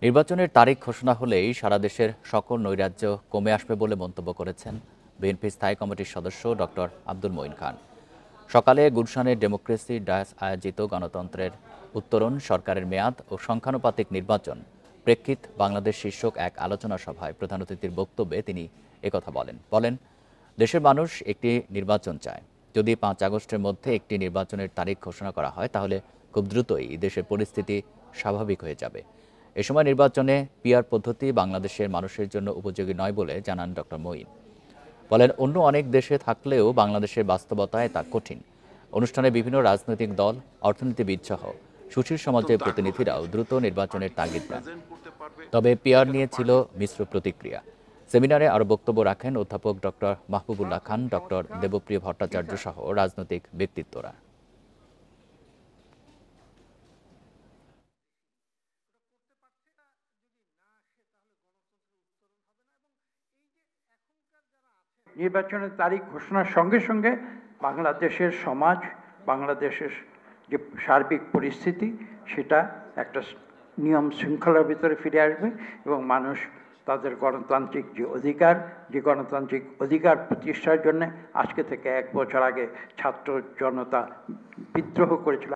নির্বাচনের তারিখ ঘোষণা হলেই সারা দেশের সকল নৈরাজ্য কমে আসবে বলে মন্তব্য করেছেন বিএনপি স্থায়ী কমিটির সদস্য ডক্টর আব্দুল মঈন খান। সকালে গুলশানের ডেমোক্রেসি ডায়াস আয়োজিত গণতন্ত্রের উত্তরণ, সরকারের মেয়াদ ও সংখ্যানুপাতিক নির্বাচন প্রেক্ষিত বাংলাদেশ শীর্ষক এক আলোচনা সভায় প্রধান অতিথির বক্তব্যে তিনি একথা বলেন, দেশের মানুষ একটি নির্বাচন চায়। যদি 5 আগস্টের মধ্যে একটি নির্বাচনের তারিখ ঘোষণা করা হয় তাহলে খুব দ্রুতই দেশের পরিস্থিতি স্বাভাবিক হয়ে যাবে। এ সময় নির্বাচনে পিআর পদ্ধতি বাংলাদেশের মানুষের জন্য উপযোগী নয় বলে জানান ডক্টর মঈন। বলেন, অন্য অনেক দেশে থাকলেও বাংলাদেশের বাস্তবতায় তা কঠিন। অনুষ্ঠানে বিভিন্ন রাজনৈতিক দল, অর্থনীতিবিদ সহ সুশীল সমাজের প্রতিনিধিরাও দ্রুত নির্বাচনের তাগিদ দেন। তবে পিআর নিয়ে ছিল মিশ্র প্রতিক্রিয়া। সেমিনারে আরও বক্তব্য রাখেন অধ্যাপক ডক্টর মাহবুবুল্লাহ খান, ডক্টর দেবপ্রিয় ভট্টাচার্য সহ রাজনৈতিক ব্যক্তিত্বরা। নির্বাচনের তারিখ ঘোষণার সঙ্গে সঙ্গে বাংলাদেশের সমাজ, বাংলাদেশের যে সার্বিক পরিস্থিতি সেটা একটা নিয়ম শৃঙ্খলার ভিতরে ফিরে আসবে এবং মানুষ তাদের গণতান্ত্রিক যে গণতান্ত্রিক অধিকার প্রতিষ্ঠার জন্য আজকে থেকে 1 বছর আগে ছাত্র জনতা বিদ্রোহ করেছিল।